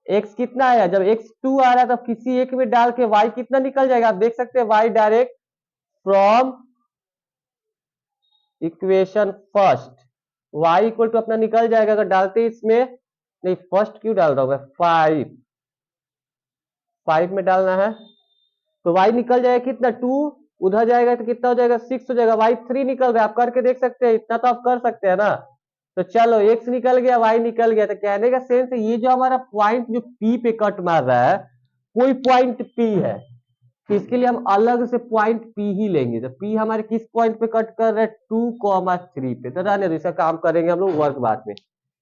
x कितना आया, जब x 2 आ रहा है तब किसी एक में डाल के y कितना निकल जाएगा, आप देख सकते हैं y direct from equation first y equal to अपना निकल जाएगा। अगर डालते इसमें, नहीं फर्स्ट क्यों डाल रहा हूं मैं, 5 में डालना है तो y निकल जाएगा कितना, 2 उधर जाएगा तो कितना हो जाएगा, 6 हो जाएगा। y 3 निकल गया, आप करके देख सकते हैं, इतना तो आप कर सकते हैं ना। तो चलो x निकल गया, y निकल गया, तो कहने का सेंस है ये जो हमारा पॉइंट जो p पे कट मार रहा है, कोई पॉइंट p है, तो इसके लिए हम अलग से पॉइंट p ही लेंगे। तो p हमारे किस पॉइंट पे कट कर रहे हैं, 2,3 पे। तो रहने दो, इसका काम करेंगे हम लोग वर्क बाद में।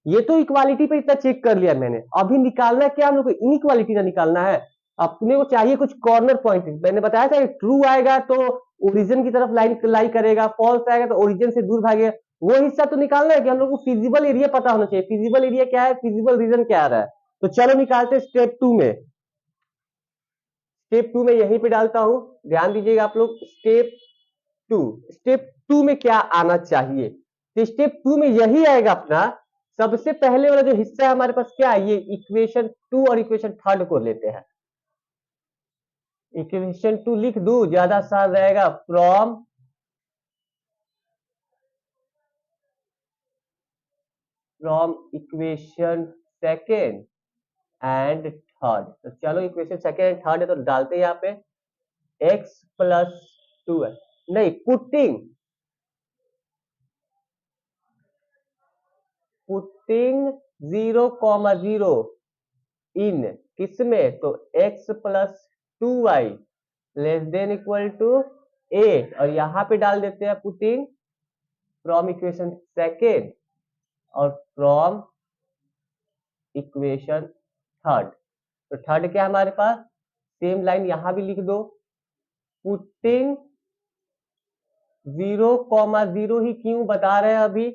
ये तो इक्वालिटी पे इतना चेक कर लिया मैंने, अभी निकालना है क्या हम लोग को, इनइक्वालिटी का निकालना है। अपने को चाहिए कुछ कॉर्नर पॉइंट, मैंने बताया था ट्रू आएगा तो ओरिजिन की तरफ लाइन लाई करेगा, फॉल्स आएगा तो ओरिजिन से दूर भागेगा। वो हिस्सा तो निकालना है कि हम लोग को फिजिबल एरिया पता होना चाहिए, फिजिबल एरिया क्या है, फिजिबल रीजन क्या आ रहा है। तो चलो निकालते स्टेप 2 में। स्टेप 2 में यहीं पे डालता हूं, ध्यान दीजिएगा आप लोग। स्टेप 2 में क्या आना चाहिए, तो स्टेप 2 में यही आएगा अपना। सबसे पहले वाला जो हिस्सा है हमारे पास क्या है, ये इक्वेशन 2 और इक्वेशन 3 को लेते हैं। इक्वेशन 2 लिख दू, ज्यादा आसान रहेगा। From equation second and third. तो चलो इक्वेशन सेकेंड एंड थर्ड है तो डालते हैं यहाँ पे x प्लस 2 है, नहीं पुटिंग 0,0 इन किसमें, तो x plus 2y less than equal to 8, और यहां पे डाल देते हैं पुटिंग फ्रॉम इक्वेशन सेकेंड और फ्रॉम इक्वेशन थर्ड। तो थर्ड क्या हमारे पास, सेम लाइन यहां भी लिख दो, पुटिंग 0,0 ही क्यों बता रहे हैं अभी,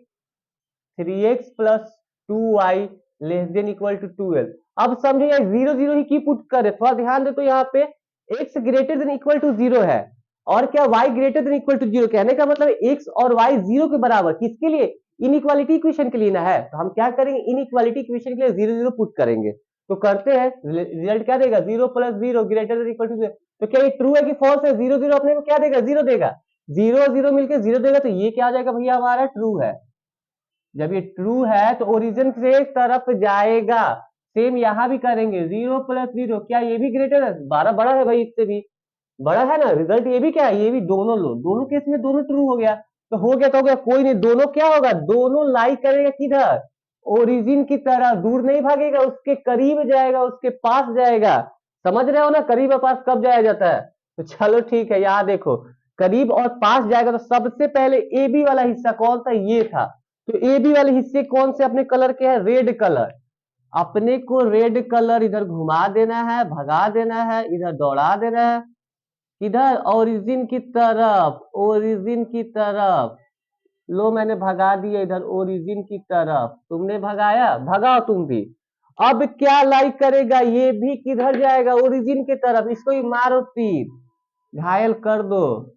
3x plus 2y less than equal to 12। अब समझो यार 0,0 ही क्यों पुट करे, थोड़ा ध्यान दे। तो यहाँ पे x greater than equal to 0 है और क्या y greater than equal to 0, कहने का मतलब x और y 0 के बराबर, किसके लिए, इनइक्वालिटी इक्वेशन के लिए ना है। तो हम क्या करेंगे, इनइक्वालिटी इक्वेशन के लिए 0,0 पुट करेंगे। तो करते हैं, रिजल्ट क्या देगा, 0 plus 0 greater than equal to 0। तो क्या ये ट्रू है कि फॉल्स है, 0,0 अपने को क्या देगा, 0 देगा, 0,0 मिलकर 0 देगा। तो ये क्या आ जाएगा भैया, हमारा ट्रू है। जब ये ट्रू है तो ओरिजिन से तरफ जाएगा। सेम यहां भी करेंगे, 0 प्लस 0, क्या ये भी ग्रेटर है, 12 बड़ा है भाई, इससे भी बड़ा है ना। रिजल्ट ये भी क्या है, ये भी दोनों लो, दोनों केस में दोनों ट्रू हो गया। तो हो गया तो हो गया, कोई नहीं, दोनों क्या होगा, दोनों लाई करेगा किधर, ओरिजिन की तरह, दूर नहीं भागेगा, उसके करीब जाएगा, उसके पास जाएगा। समझ रहे हो ना, करीब और पास कब जाया जाता है। तो चलो ठीक है, यहाँ देखो करीब और पास जाएगा। तो सबसे पहले ए बी वाला हिस्सा कौन सा, ये था। तो ए बी वाले हिस्से कौन से अपने कलर के है, रेड कलर। अपने को रेड कलर इधर घुमा देना है, भगा देना है, इधर दौड़ा देना है, इधर ओरिजिन की तरफ, ओरिजिन की तरफ। लो मैंने भगा दिया इधर ओरिजिन की तरफ, तुमने भगाया, भगाओ तुम भी। अब क्या लाइक करेगा, ये भी किधर जाएगा, ओरिजिन की तरफ। इसको ही मारो तीर, घायल कर दो,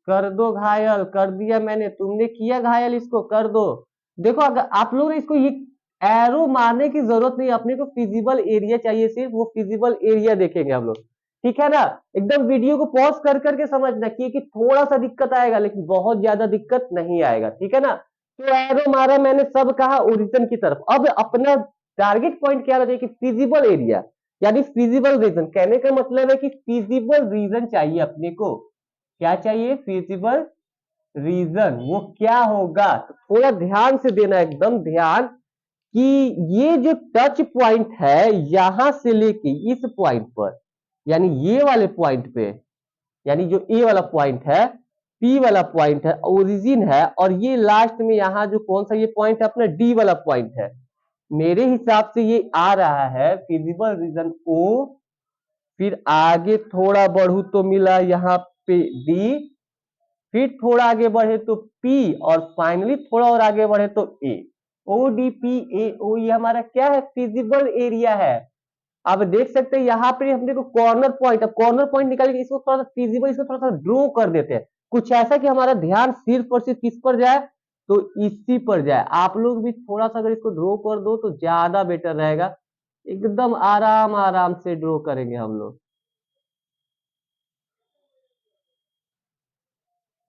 कर दो घायल, कर दिया मैंने, तुमने किया घायल, इसको कर दो। देखो अगर आप लोग इसको ये एरो मारने की जरूरत नहीं, अपने को फिजिबल एरिया चाहिए, सिर्फ वो फिजिबल एरिया देखेंगे हम लोग, ठीक है ना। एकदम वीडियो को पॉज कर करके समझना कि थोड़ा सा दिक्कत आएगा लेकिन बहुत ज्यादा दिक्कत नहीं आएगा, ठीक है ना। तो एरो मारा मैंने, सब कहा ओरिजिन की तरफ। अब अपना टारगेट पॉइंट क्या रहता है कि फिजिबल एरिया, यानी फिजिबल रीजन। कहने का मतलब है कि फिजिबल रीजन चाहिए अपने को। क्या चाहिए? Feasible region. वो क्या होगा तो थोड़ा ध्यान से देना, एकदम ध्यान, कि ये जो टच पॉइंट है यहां से लेके इस पॉइंट पर, यानी ये वाले पॉइंट पे, यानी जो ए वाला पॉइंट है, पी वाला पॉइंट है, ओरिजिन है, और ये लास्ट में यहां जो कौन सा ये पॉइंट है अपना डी वाला पॉइंट है। मेरे हिसाब से ये आ रहा है फिजिबल रीजन ओ, फिर आगे थोड़ा बढ़ू तो मिला यहाँ पे डी, फिर थोड़ा आगे बढ़े तो P, और फाइनली थोड़ा और आगे बढ़े तो A। O D P A O, ये हमारा क्या है? फिजिबल एरिया है। अब देख सकते हैं यहाँ पे हमने को कॉर्नर पॉइंट, अब कॉर्नर पॉइंट निकालेंगे, इसको थोड़ा सा फिजिबल, इसको थोड़ा सा ड्रॉ कर देते हैं, कुछ ऐसा कि हमारा ध्यान सिर्फ और सिर्फ किस पर जाए, तो इसी पर जाए। आप लोग भी थोड़ा सा अगर इसको ड्रॉ कर दो तो ज्यादा बेटर रहेगा। एकदम आराम आराम से ड्रॉ करेंगे हम लोग।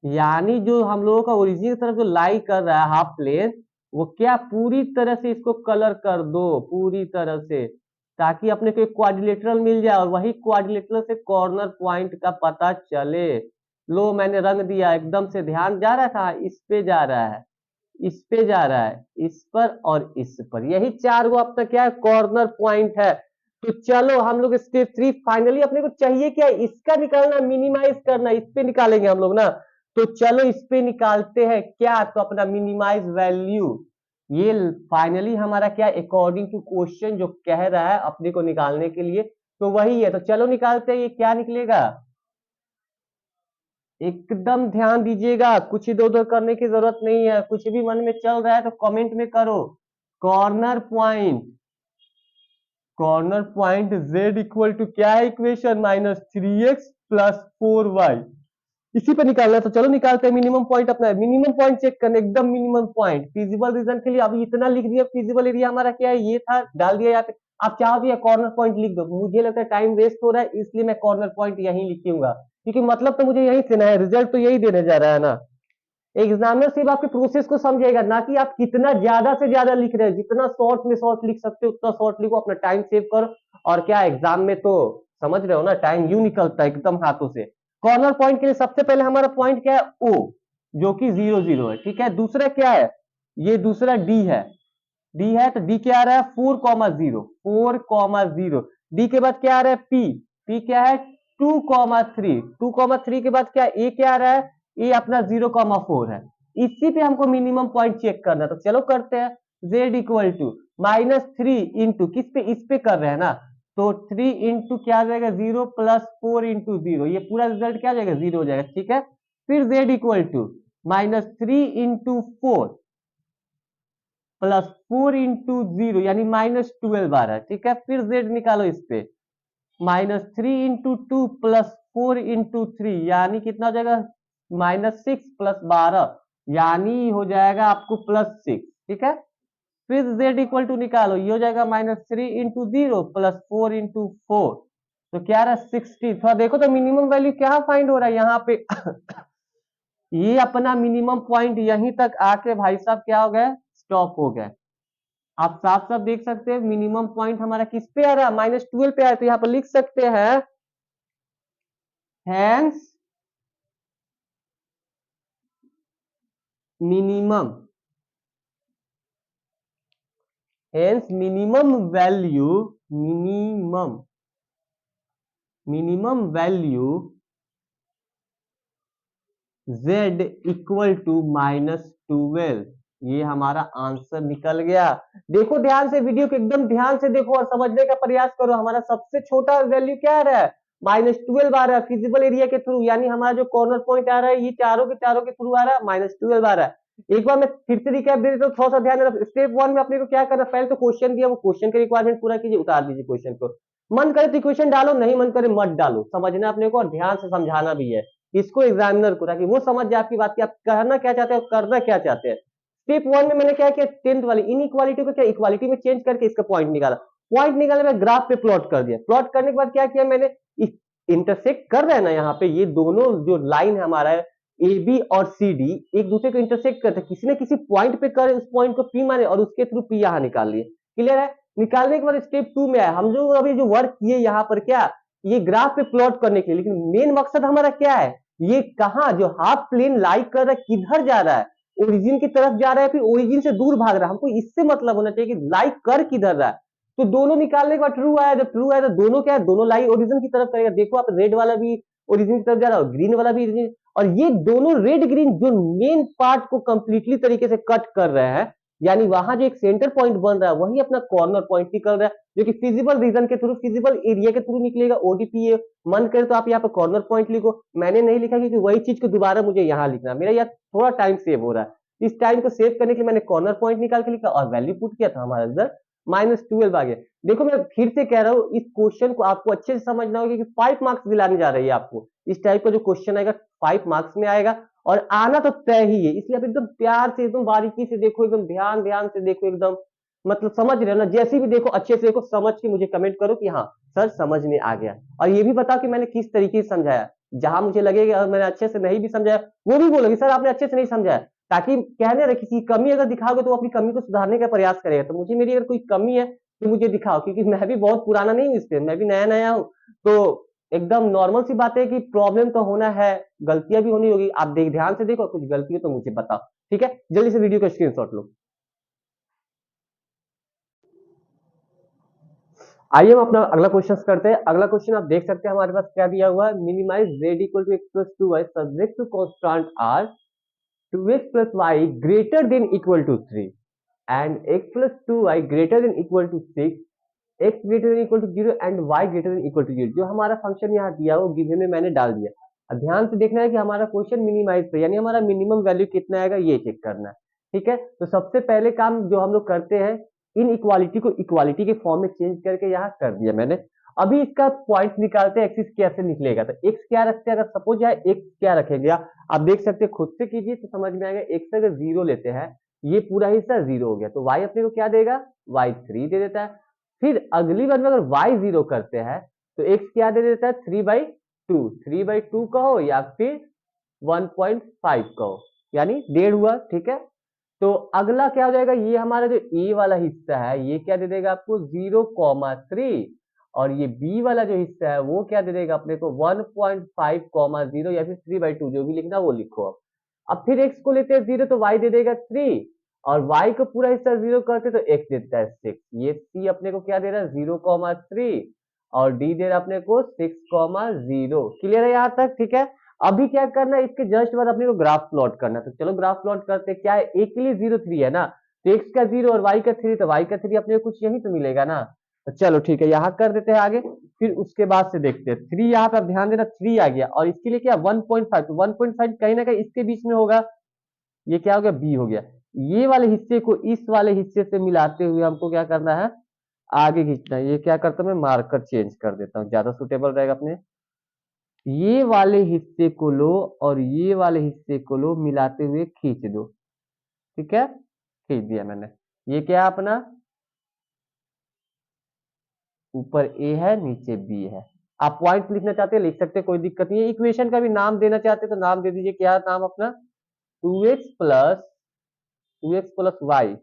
यानी जो हम लोगों का ओरिजिन की तरफ जो लाई कर रहा है हाफ प्लेन, वो क्या पूरी तरह से इसको कलर कर दो, पूरी तरह से, ताकि अपने को एक क्वाड्रिलेटरल मिल जाए, और वही क्वाड्रिलेटरल से कॉर्नर पॉइंट का पता चले। लो मैंने रंग दिया, एकदम से ध्यान जा रहा था, इस पे जा रहा है, इस पे जा रहा है, इस पर और इस पर, यही चार गो अब तक क्या है? कॉर्नर पॉइंट है। तो चलो हम लोग स्टेप 3 फाइनली अपने को चाहिए क्या? इसका निकालना, मिनिमाइज करना, इस पे निकालेंगे हम लोग ना। तो चलो इस पे निकालते हैं क्या, तो अपना मिनिमाइज वैल्यू, ये फाइनली हमारा क्या, अकॉर्डिंग टू क्वेश्चन जो कह रहा है अपने को निकालने के लिए, तो वही है। तो चलो निकालते हैं, ये क्या निकलेगा? एकदम ध्यान दीजिएगा, कुछ इधर उधर करने की जरूरत नहीं है, कुछ भी मन में चल रहा है तो कमेंट में करो। Corner point, corner point z equal to क्या है इक्वेशन? -3x प्लस 4y, इसी पे निकालना है। तो चलो निकालते हैं मिनिमम पॉइंट अपना, मिनिमम पॉइंट चेक करना, एकदम मिनिमम पॉइंट फिजिबल रीजन के लिए। अभी इतना लिख दिया, फिजिबल एरिया हमारा क्या है, ये था, डाल दिया यहाँ पे। आप चाहो भी कॉर्नर पॉइंट लिख दो, मुझे लगता है टाइम वेस्ट हो रहा है, इसलिए मैं कॉर्नर पॉइंट यहीं लिखूंगा, क्योंकि मतलब तो मुझे यही से ना है, रिजल्ट तो यही देने जा रहा है ना। एग्जामिनर सिर्फ आपके प्रोसेस को समझेगा, ना कि आप कितना ज्यादा से ज्यादा लिख रहे हो। जितना शॉर्ट में शॉर्ट लिख सकते हो उतना शॉर्ट लिखो, अपना टाइम सेव करो। और क्या एग्जाम में तो समझ रहे हो ना, टाइम यूं निकलता है एकदम हाथों से। कॉर्नर पॉइंट के लिए सबसे पहले हमारा पॉइंट क्या है? ओ, जो कि 0 0 है, ठीक है। दूसरा क्या है? ये दूसरा डी है, डी है, तो डी क्या आ रहा है? 4,0, 4,0। डी के बाद क्या आ रहा है? पी, पी क्या है? 2,3, 2,3 के बाद क्या? ए क्या आ रहा है? ए अपना 0,4 है। इसी पे हमको मिनिमम पॉइंट चेक करना है, तो चलो करते हैं। z इक्वल टू -3 इंटू किस पे? इस पे कर रहे हैं ना, तो 3 इंटू क्या आ जाएगा? 0 प्लस 4 इंटू 0, ये पूरा रिजल्ट क्या आ जाएगा? 0 हो जाएगा, ठीक है। फिर z equal to -3 into 4 plus 4 into 0, यानी -12 आ रहा है, ठीक है। फिर z निकालो इस पे, -3 इंटू 2 प्लस 4 इंटू 3, यानी कितना हो जाएगा? -6 प्लस 12, यानी हो जाएगा आपको +6, ठीक है। फिर z इक्वल टू निकालो, ये हो जाएगा -3 इंटू 0 प्लस 4 इंटू 4, तो क्या रहा? 60। थोड़ा देखो तो मिनिमम वैल्यू क्या फाइंड हो रहा है यहाँ पे? ये अपना मिनिमम पॉइंट यहीं तक आके भाई साहब क्या हो गया? स्टॉप हो गया। आप साफ साफ देख सकते हैं मिनिमम पॉइंट हमारा किस पे आ रहा है? -12 पे आया, तो यहाँ पर लिख सकते हैं hence minimum, hence minimum value, minimum, minimum value z equal to -12। ये हमारा आंसर निकल गया। देखो ध्यान से वीडियो को, एकदम ध्यान से देखो और समझने का प्रयास करो। हमारा सबसे छोटा वैल्यू क्या आ रहा है? -12 आ रहा है फिजिबल एरिया के थ्रू, यानी हमारा जो कॉर्नर पॉइंट आ रहा है ये चारों के थ्रू आ रहा है, -12 आ रहा है। एक बार मैं फिर से रिकैप दे देता हूँ, थोड़ा सा ध्यान देना। स्टेप 1 में अपने को क्या करना? पहले तो क्वेश्चन दिया, वो क्वेश्चन के रिक्वायरमेंट पूरा कीजिए, उतार दीजिए क्वेश्चन को। मन करे तो इक्वेशन डालो, नहीं मन करे मत डालो, समझना अपने को और ध्यान से समझाना भी है इसको एग्जामिनर को, ताकि वो समझ जाए आपकी बात की आप कहना क्या चाहते हैं और करना क्या चाहते हैं। स्टेप 1 में मैंने क्या किया, 10th वाली इनइक्वालिटी को क्या इक्वालिटी में चेंज करके इसका पॉइंट निकाला, पॉइंट निकालने में ग्राफ पे प्लॉट कर दिया, प्लॉट करने के बाद क्या किया मैंने, इंटरसेक्ट कर रहा है ना यहाँ पे, ये दोनों जो लाइन है हमारा ए बी और सी डी एक दूसरे को इंटरसेक्ट करते हैं, किसी न किसी पॉइंट पे करे, उस पॉइंट को पी माने और उसके थ्रू पी यहाँ निकाल लिए। क्लियर है? निकालने के बाद स्टेप 2 में आया, हम जो अभी जो वर्क किए यहाँ पर क्या, ये ग्राफ पे प्लॉट करने के लिए, लेकिन मेन मकसद हमारा क्या है, ये कहाँ जो हाफ प्लेन लाइक कर रहा है किधर जा रहा है, ओरिजिन की तरफ जा रहा है, फिर ओरिजिन से दूर भाग रहा है, हमको इससे मतलब होना चाहिए कि लाइक कर किधर रहा है। तो दोनों निकालने के बाद ट्रू आया, जब ट्रू आया तो दोनों क्या है, दोनों लाइक ओरिजिन की तरफ करेगा। देखो आप, रेड वाला भी ओरिजिन की तरफ जा रहा है, ग्रीन वाला भी ओरिजिन, और ये दोनों रेड ग्रीन जो मेन पार्ट को कंप्लीटली तरीके से कट कर रहे हैं, यानी वहां जो एक सेंटर पॉइंट बन रहा है वही अपना कॉर्नर पॉइंट निकल रहा है, जो कि फिजिबल रीजन के थ्रू, फिजिबल एरिया के थ्रू निकलेगा। ओडीपीए मन करे तो आप यहाँ पे कॉर्नर पॉइंट लिखो, मैंने नहीं लिखा क्योंकि वही चीज को दोबारा मुझे यहाँ लिखना, मेरा यहाँ थोड़ा टाइम सेव हो रहा है। इस टाइम को सेव करने के लिए मैंने कॉर्नर पॉइंट निकाल के लिखा और वैल्यू पुट किया था, हमारा रिजल्ट -12 आ गया। देखो मैं फिर से कह रहा हूँ, इस क्वेश्चन को आपको अच्छे से समझना होगा कि 5 मार्क्स दिलाने जा रही है आपको, इस टाइप का जो क्वेश्चन आएगा 5 मार्क्स में आएगा और आना तो तय ही है, इसलिए आप एकदम प्यार से, एकदम बारीकी से देखो, एकदम ध्यान ध्यान से देखो, एकदम मतलब समझ रहे हो ना, जैसे भी देखो अच्छे से देखो, समझ के मुझे कमेंट करो कि हाँ सर समझ में आ गया, और ये भी बताओ कि मैंने किस तरीके से समझाया, जहां मुझे लगेगा मैंने अच्छे से नहीं भी समझाया वो भी बोलोगे सर आपने अच्छे से नहीं समझाया, ताकि कहने रहे किसी कमी अगर दिखाओगे तो अपनी कमी को सुधारने का प्रयास करेगा। तो मुझे, मेरी अगर कोई कमी है तो मुझे दिखाओ, क्योंकि मैं भी बहुत पुराना नहीं हूँ, इससे मैं भी नया नया हूँ, तो एकदम नॉर्मल सी बात है कि प्रॉब्लम तो होना है, गलतियां भी होनी होगी, आप देख ध्यान से देखो, कुछ गलती हो तो मुझे बताओ, ठीक है? जल्दी से वीडियो का स्क्रीनशॉट लो। आइए हम अपना अगला क्वेश्चन करते हैं। अगला क्वेश्चन आप देख सकते हैं हमारे पास क्या दिया हुआ है, minimize z equal to x plus 2y subject to constant r 2x plus y greater than equal to 3 and x plus 2y greater than equal to 6, x greater than equal to 0 and y greater than equal to 0। जो हमारा function यहाँ दिया वो given में मैंने डाल दिया। अब ध्यान से देखना है कि हमारा क्वेश्चन मिनिमाइज पे, यानी हमारा मिनिमम वैल्यू कितना आएगा ये चेक करना है, ठीक है? तो सबसे पहले काम जो हम लोग करते हैं, इन इक्वालिटी को इक्वालिटी के फॉर्म में चेंज करके यहाँ कर दिया मैंने। अभी इसका पॉइंट निकालते हैं, एक्सिस कैसे निकलेगा। तो x क्या रखते हैं, अगर सपोज यहाँ x क्या रखेंगे, आप देख सकते हैं, खुद से कीजिए तो समझ में आएगा। x अगर 0 लेते हैं, ये पूरा हिस्सा 0 हो गया, तो y अपने को क्या देगा, y3 दे देता है। फिर अगली बार में अगर y 0 करते हैं तो x क्या दे देता है, 3/2, 3/2 कहो या फिर 1.5 कहो, यानी 1.5 हुआ, ठीक है? तो अगला क्या हो जाएगा, ये हमारा जो ए वाला हिस्सा है ये क्या दे देगा आपको 0,3, और ये बी वाला जो हिस्सा है वो क्या दे देगा अपने को 1.5, 0 या फिर 3/2, जो भी लिखना वो लिखो। अब फिर x को लेते हैं 0 तो y दे देगा 3, और y को पूरा हिस्सा 0 करते तो x देता है 6। ये c अपने को क्या दे रहा है 0,3, और d दे रहा है अपने को 6,0। क्लियर है यहाँ तक? ठीक है। अभी क्या करना है, इसके जस्ट बाद अपने को ग्राफ प्लॉट करना है। तो चलो ग्राफ प्लॉट करते हैं। क्या है, a के लिए 0,3 है ना, तो x का 0 और y का 3, तो y का 3 अपने को कुछ यही तो मिलेगा ना। तो चलो ठीक है, यहाँ कर देते हैं आगे। फिर उसके बाद से देखते हैं 3, यहाँ पे आप ध्यान देना 3 आ गया, और इसके लिए क्या 1.5, तो 1.5 कहीं ना कहीं इसके बीच में होगा, ये क्या हो गया, बी हो गया। ये वाले हिस्से को इस वाले हिस्से से मिलाते हुए हमको क्या करना है, आगे खींचना है। ये क्या करता हूं मैं, मार्कर चेंज कर देता हूँ, ज्यादा सुटेबल रहेगा अपने। ये वाले हिस्से को लो और ये वाले हिस्से को लो, मिलाते हुए खींच दो, ठीक है? खींच दिया मैंने। ये क्या है अपना, ऊपर ए है नीचे बी है। आप पॉइंट लिखना चाहते हैं लिख सकते हैं, कोई दिक्कत नहीं है। इक्वेशन का भी नाम देना चाहते हैं तो नाम दे दीजिए, क्या नाम अपना, 2x plus Y,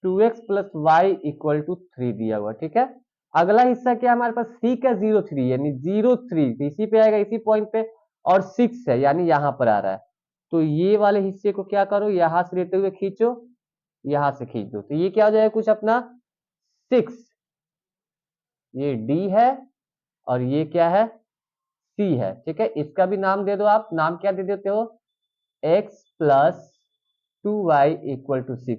2x+y equal to 3 दिया हुआ, ठीक है? अगला हिस्सा क्या हमारे पास, c का 0,3 यानी 0,3 इसी पे आएगा, इसी पॉइंट पे, और 6 है यानी यहाँ पर आ रहा है। तो ये वाले हिस्से को क्या करो, यहाँ से लेते हुए खींचो, यहाँ से खींच दो, तो ये क्या हो जाएगा कुछ अपना 6, ये d है और ये क्या है, c है, ठीक है? इसका भी नाम दे दो आप, नाम क्या दे देते हो, x+2y इक्वल टू 6।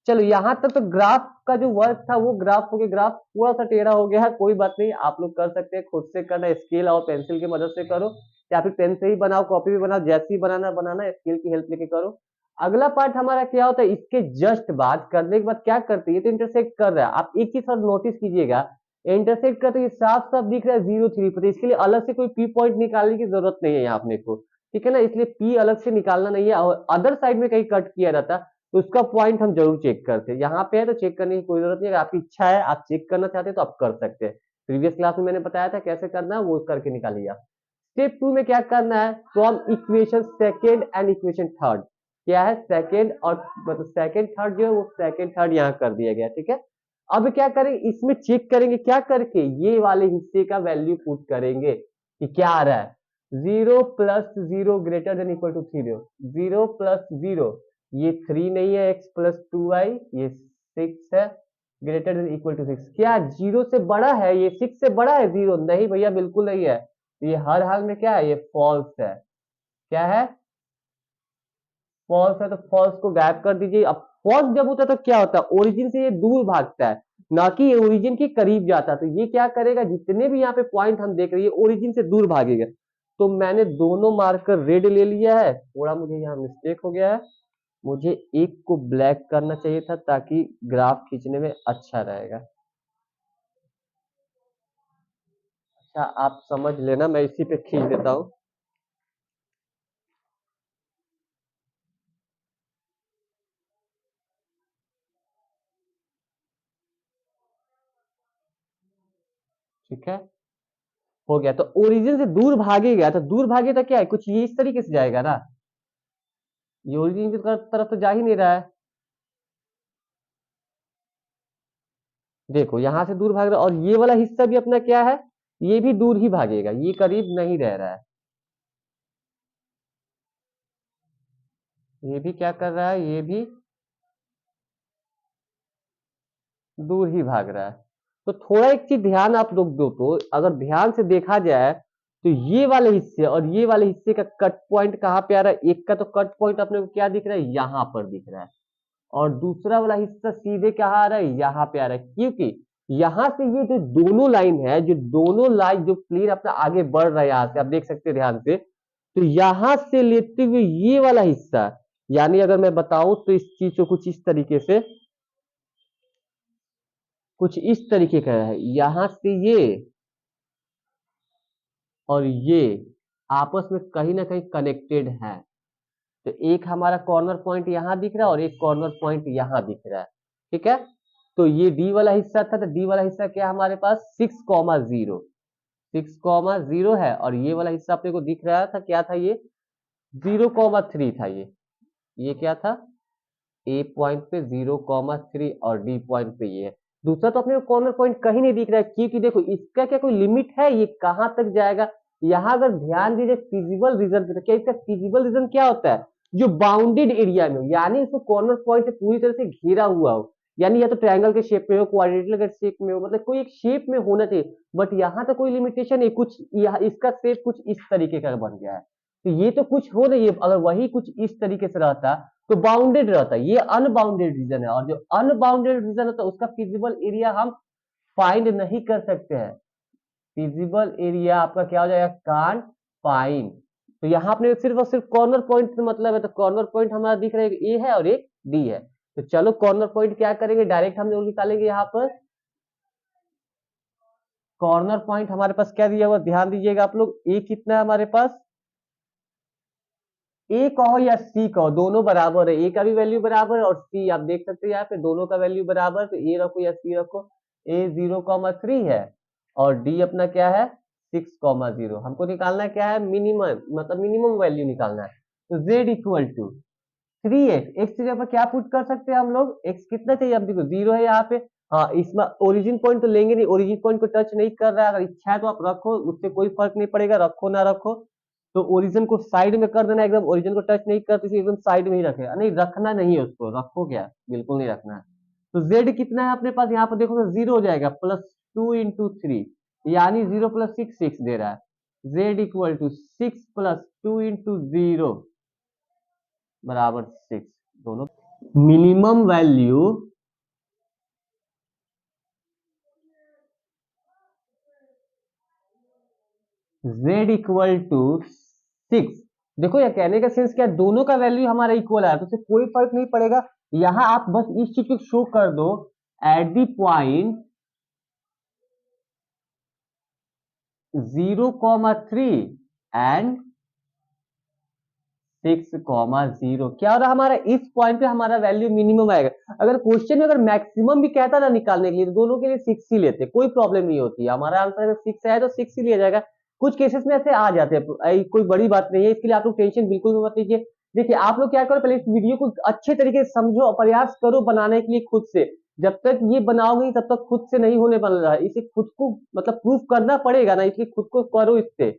चलो यहाँ तक तो ग्राफ का जो वर्क था वो ग्राफ हो गया, ग्राफ थोड़ा सा टेढ़ा हो गया है, कोई बात नहीं, आप लोग कर सकते हैं, खुद से करना, स्केल और पेंसिल की मदद से करो, या फिर पेन से ही बनाओ, कॉपी भी बनाओ, जैसे ही बनाना बनाना, स्केल की हेल्प लेके करो। अगला पार्ट हमारा क्या होता है, इसके जस्ट बाद करने के बाद क्या करते हैं, ये तो इंटरसेक्ट कर रहा है। आप एक चीज और नोटिस कीजिएगा, इंटरसेक्ट का तो ये साफ साफ दिख रहा है 0 3 पर, इसके लिए अलग से कोई पी पॉइंट निकालने की जरूरत नहीं है यहाँ अपने को, ठीक है ना, इसलिए पी अलग से निकालना नहीं है। और अदर साइड में कहीं कट किया रहता तो उसका पॉइंट हम जरूर चेक करते हैं, यहाँ पे है तो चेक करने की कोई जरूरत नहीं है, आपकी इच्छा है आप चेक करना चाहते हैं तो आप कर सकते हैं। प्रीवियस क्लास में मैंने बताया था कैसे करना है, वो करके निकालिए आप। स्टेप 2 में क्या करना है, from equation second and equation third, क्या है सेकेंड और मतलब सेकेंड थर्ड जो है वो सेकेंड थर्ड यहाँ कर दिया गया, ठीक है। अब क्या करेंगे, इसमें चेक करेंगे क्या करके, ये वाले हिस्से का वैल्यू पुट करेंगे कि क्या आ रहा है, 0 + 0 ग्रेटर देन इक्वल टू 0, 0 + 0 ये 3 नहीं है, x + 2y ये 6 है, ग्रेटर देन इक्वल टू 6, क्या 0 से बड़ा है, ये 6 से बड़ा है 0, नहीं भैया बिल्कुल नहीं है, ये हर हाल में क्या है, ये फॉल्स है, क्या है, फॉल्स है, तो फॉल्स को गायब कर दीजिए। अब फॉल्स जब होता है तो क्या होता है, ओरिजिन से ये दूर भागता है, ना कि ये ओरिजिन के करीब जाता है, तो ये क्या करेगा, जितने भी यहाँ पे पॉइंट हम देख रहे हैं ओरिजिन से दूर भागेगा। तो मैंने दोनों मार्कर रेड ले लिया है, थोड़ा मुझे यहाँ मिस्टेक हो गया है, मुझे एक को ब्लैक करना चाहिए था ताकि ग्राफ खींचने में अच्छा रहेगा। अच्छा आप समझ लेना, मैं इसी पे खींच देता हूँ। ठीक है, हो गया, तो ओरिजिन से दूर भागेगा, तो दूर भागेगा क्या है, कुछ ये इस तरीके से जाएगा ना, ये ओरिजिन की तरफ तो जा ही नहीं रहा है, देखो यहां से दूर भाग रहा है, और ये वाला हिस्सा भी अपना क्या है, ये भी दूर ही भागेगा, ये करीब नहीं रह रहा है, ये भी क्या कर रहा है, ये भी दूर ही भाग रहा है। तो थोड़ा एक चीज ध्यान आप लोग दो, तो अगर ध्यान से देखा जाए तो ये वाले हिस्से और ये वाले हिस्से का कट पॉइंट कहाँ पे आ रहा है, एक का तो कट पॉइंट अपने को क्या दिख रहा है, यहाँ पर दिख रहा है, और दूसरा वाला हिस्सा सीधे कहाँ आ रहा है, यहाँ पे आ रहा है, क्योंकि यहाँ से ये जो दोनों लाइन है, जो दोनों लाइन जो प्लेन अपना आगे बढ़ रहा है, यहाँ से आप देख सकते हैं ध्यान से, तो यहां से लेते हुए ये वाला हिस्सा, यानी अगर मैं बताऊं तो इस चीज को कुछ इस तरीके से, कुछ इस तरीके का है, यहां से ये और ये आपस में कहीं ना कहीं कनेक्टेड है, तो एक हमारा कॉर्नर पॉइंट यहाँ दिख रहा है और एक कॉर्नर पॉइंट यहाँ दिख रहा है, ठीक है। तो ये डी वाला हिस्सा था, तो डी वाला हिस्सा क्या हमारे पास 6,0, 6,0 है, और ये वाला हिस्सा अपने को दिख रहा था, क्या था ये 0,3 था, ये क्या था, ए पॉइंट पे 0,3 और डी पॉइंट पे ये है। दूसरा तो अपने को कॉर्नर पॉइंट कहीं नहीं दिख रहा है, क्योंकि देखो इसका क्या कोई लिमिट है, ये कहां तक जाएगा, यहाँ अगर ध्यान दीजिए फिजिबल रीजन पे, तो क्या इसका फिजिबल रीजन क्या होता है, जो बाउंडेड एरिया में हो, यानी इसको कॉर्नर पॉइंट से पूरी तरह से घिरा हुआ हो, यानी या तो ट्रायंगल के शेप में हो, क्वाड्रेटिक के शेप में हो, मतलब कोई एक शेप में होना चाहिए, बट यहाँ तो कोई लिमिटेशन नहीं, कुछ इसका शेप कुछ इस तरीके का बन गया है, तो ये तो कुछ हो नहीं है, अगर वही कुछ इस तरीके से रहता तो बाउंडेड रहता है, ये अनबाउंडेड रीजन है, और जो अनबाउंडेड रीजन होता है उसका फिजिबल एरिया हम फाइंड नहीं कर सकते हैं, फिजिबल एरिया आपका क्या हो जाएगा, कांट फाइंड। तो यहाँ अपने सिर्फ और सिर्फ कॉर्नर पॉइंट से मतलब है, तो कॉर्नर पॉइंट हमारा दिख रहा है, एक ए है और एक डी है, तो चलो कॉर्नर पॉइंट क्या करेंगे, डायरेक्ट हम लोग निकालेंगे, यहाँ पर कॉर्नर पॉइंट हमारे पास क्या दिया हुआ, ध्यान दीजिएगा आप लोग, ए कितना है हमारे पास, ए कहो या सी कहो दोनों बराबर है, ए का भी वैल्यू बराबर है और सी आप देख सकते हैं यहाँ पे दोनों का वैल्यू बराबर, तो ए रखो या सी रखो, ए 0,3 है और डी अपना क्या है 6,0, हमको निकालना है क्या है, मिनिमम, मतलब मिनिमम वैल्यू निकालना है, तो z equal to 3x, x की जगह पर क्या पुट कर सकते हैं हम लोग, x कितना चाहिए, अब देखो 0 है यहाँ पे, हाँ इसमें ओरिजिन पॉइंट तो लेंगे नहीं, ओरिजिन पॉइंट को टच नहीं कर रहा है, अगर इच्छा है तो आप रखो, उससे कोई फर्क नहीं पड़ेगा, रखो ना रखो, तो ओरिजिन को साइड में कर देना, एकदम ओरिजिन को टच नहीं करते, एकदम साइड में ही रखेगा, नहीं रखना नहीं है उसको, रखो क्या, बिल्कुल नहीं रखना है। तो z कितना है अपने पास, यहाँ पर देखो तो 0 हो जाएगा, +2 × 3, यानी 0 + 6 दे रहा है, z इक्वल टू 6 + 2 × 0 बराबर 6, दोनों minimum value z equal to 6, देखो ये कहने का सेंस क्या है, दोनों का वैल्यू हमारा इक्वल है, तो उससे कोई फर्क नहीं पड़ेगा, यहां आप बस इस चीज को शो कर दो, एट दी पॉइंट 0,3 एंड 6,0। क्या हो रहा है हमारा, इस पॉइंट पे हमारा वैल्यू मिनिमम आएगा। अगर क्वेश्चन में अगर मैक्सिमम भी कहता ना निकालने के लिए, तो दोनों के लिए 6 ही लेते, कोई प्रॉब्लम नहीं होती है। हमारा आंसर अगर 6 है तो 6 ही लिया जाएगा। कुछ केसेस में ऐसे आ जाते हैं, कोई बड़ी बात नहीं है, इसके लिए आप लोग टेंशन बिल्कुल भी मत लीजिए। देखिए आप लोग क्या करो, पहले इस वीडियो को अच्छे तरीके से समझो और प्रयास करो बनाने के लिए खुद से। जब तक ये बनाओगे तब तक खुद से नहीं होने वाला है, इसे खुद को मतलब प्रूफ करना पड़ेगा ना, इसलिए खुद को करो इससे।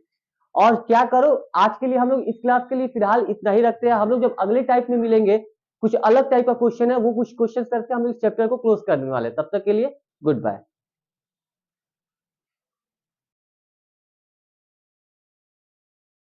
और क्या करो, आज के लिए हम लोग इस क्लास के लिए फिलहाल इतना ही रखते हैं। हम लोग जब अगले टाइप में मिलेंगे, कुछ अलग टाइप का क्वेश्चन है, वो कुछ क्वेश्चन करके हम लोग इस चैप्टर को क्लोज करने वाले हैं। तब तक के लिए गुड बाय।